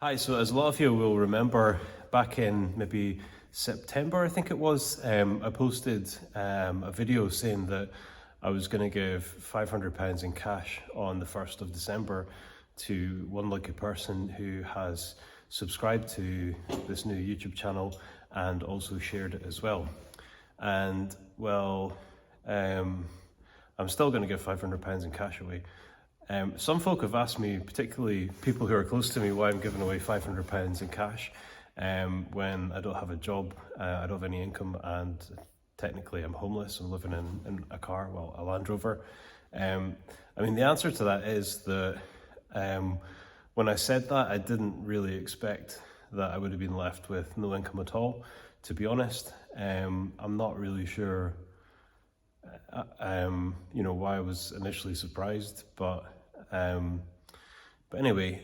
Hi, so as a lot of you will remember, back in maybe September, I think it was, I posted a video saying that I was going to give £500 in cash on the 1st of December to one lucky person who has subscribed to this new YouTube channel and also shared it as well. And well, I'm still going to give £500 in cash away. Some folk have asked me, particularly people who are close to me, why I'm giving away £500 in cash when I don't have a job, I don't have any income, and technically I'm homeless. I'm living in a car, well, a Land Rover. I mean, the answer to that is that when I said that, I didn't really expect that I would have been left with no income at all, to be honest. I'm not really sure why I was initially surprised, but anyway,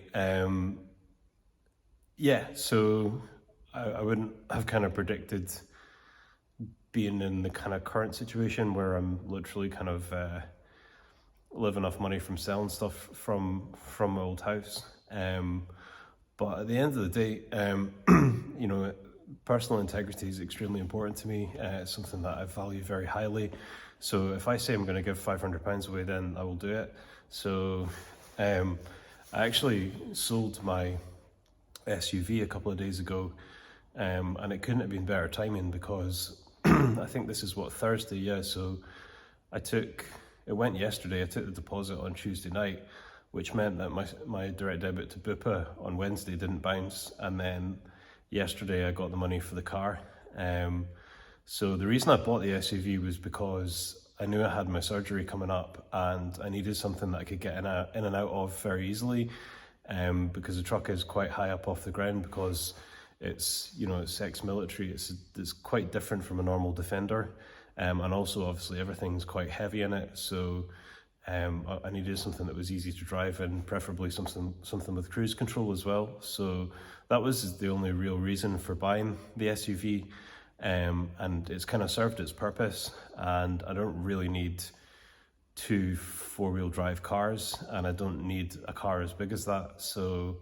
yeah, so I wouldn't have kind of predicted being in the kind of current situation where I'm literally kind of living off money from selling stuff from my old house. But at the end of the day, personal integrity is extremely important to me. It's something that I value very highly. So if I say I'm going to give £500 away, then I will do it. So I actually sold my SUV a couple of days ago, and it couldn't have been better timing because I think this is Thursday, yeah. So it went yesterday. I took the deposit on Tuesday night, which meant that my direct debit to Bupa on Wednesday didn't bounce, and then yesterday I got the money for the car. So the reason I bought the SUV was because I knew I had my surgery coming up and I needed something that I could get in and out of very easily, because the truck is quite high up off the ground because it's ex-military. It's quite different from a normal Defender, and also obviously everything's quite heavy in it. So I needed something that was easy to drive and preferably something with cruise control as well. So that was the only real reason for buying the SUV. And it's kind of served its purpose, and I don't really need two four-wheel drive cars, and I don't need a car as big as that. So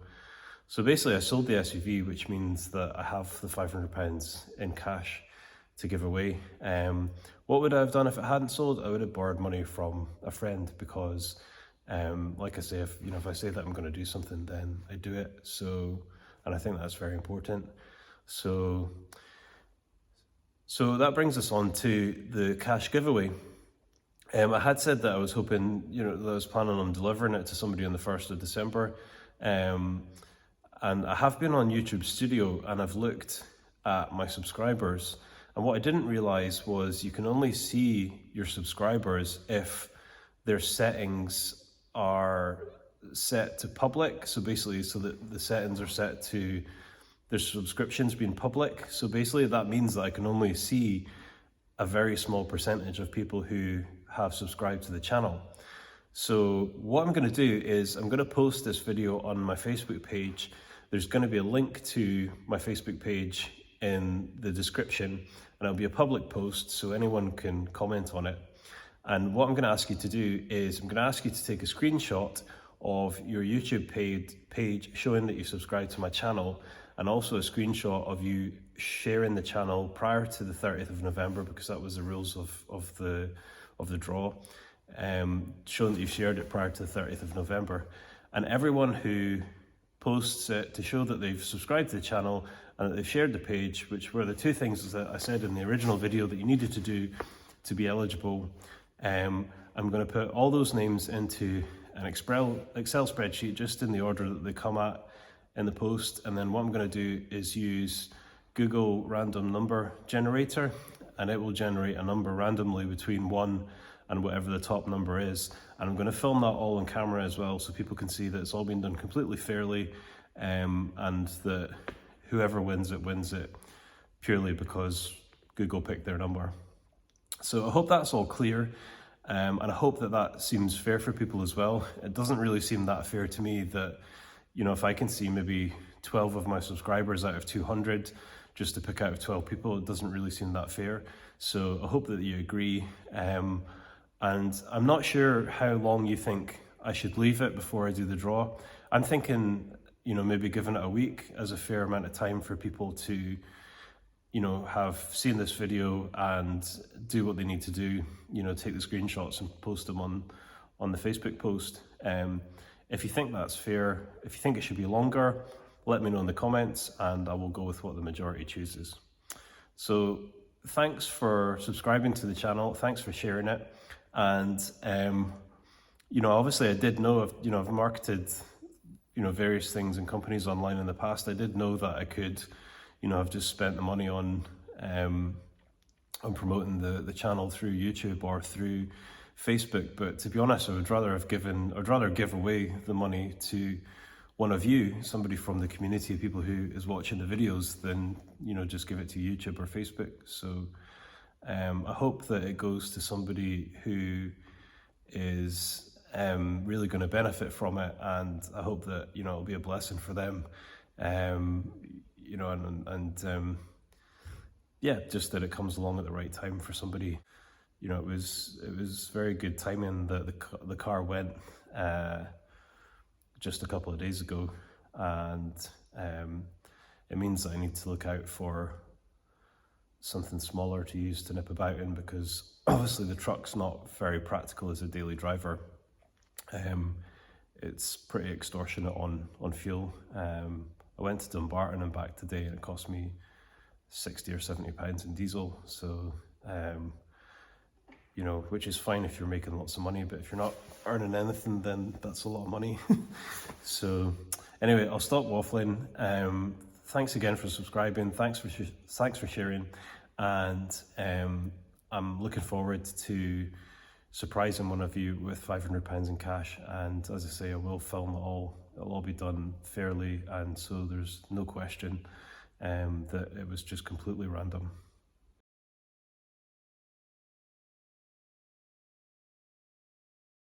basically I sold the SUV, which means that I have the £500 in cash to give away. What would I have done if it hadn't sold? I would have borrowed money from a friend because, like I say, if I say that I'm going to do something, then I do it. So, and I think that's very important. So that brings us on to the cash giveaway. I had said that I was hoping, that I was planning on delivering it to somebody on the 1st of December. And I have been on YouTube Studio and I've looked at my subscribers. And what I didn't realize was you can only see your subscribers if their settings are set to public. So basically, so that the settings are set to their subscriptions being public. So basically that means that I can only see a very small percentage of people who have subscribed to the channel. So what I'm going to do is I'm going to post this video on my Facebook page. There's going to be a link to my Facebook page in the description, and it'll be a public post so anyone can comment on it. And what I'm going to ask you to do is I'm going to ask you to take a screenshot of your YouTube page showing that you subscribed to my channel, and also a screenshot of you sharing the channel prior to the 30th of November, because that was the rules of the draw, showing that you shared it prior to the 30th of November. And everyone who posts it to show that they've subscribed to the channel and that they've shared the page, which were the two things that I said in the original video that you needed to do to be eligible, I'm going to put all those names into an Excel spreadsheet just in the order that they come at in the post. And then what I'm going to do is use Google random number generator, and it will generate a number randomly between 1 and whatever the top number is. And I'm going to film that all on camera as well, so people can see that it's all been done completely fairly, and that whoever wins it purely because Google picked their number. So I hope that's all clear, and I hope that seems fair for people as well. It doesn't really seem that fair to me that, if I can see maybe 12 of my subscribers out of 200 just to pick out of 12 people, it doesn't really seem that fair. So I hope that you agree. And I'm not sure how long you think I should leave it before I do the draw. I'm thinking you know, maybe giving it a week as a fair amount of time for people to, you know, have seen this video and do what they need to do, you know, take the screenshots and post them on the Facebook post. If you think that's fair, if you think it should be longer, let me know in the comments and I will go with what the majority chooses. So thanks for subscribing to the channel, thanks for sharing it. And, you know, obviously I did know, I've marketed, you know, various things and companies online in the past. I did know that I could, you know, I've just spent the money on promoting the channel through YouTube or through Facebook. But to be honest, I'd rather give away the money to one of you, somebody from the community of people who is watching the videos, than, you know, just give it to YouTube or Facebook. So I hope that it goes to somebody who is really going to benefit from it, and I hope that, you know, it'll be a blessing for them. You know, and yeah, just that it comes along at the right time for somebody. You know, it was very good timing that the car went just a couple of days ago, and it means that I need to look out for something smaller to use to nip about in, because obviously the truck's not very practical as a daily driver. It's pretty extortionate on fuel. I went to Dumbarton and back today and it cost me £60 or £70 in diesel. So, you know, which is fine if you're making lots of money, but if you're not earning anything, then that's a lot of money. So anyway, I'll stop waffling. Thanks again for subscribing. Thanks for sharing. And I'm looking forward to surprising one of you with £500 in cash. And as I say, I will film it all. It'll all be done fairly, and so there's no question that it was just completely random.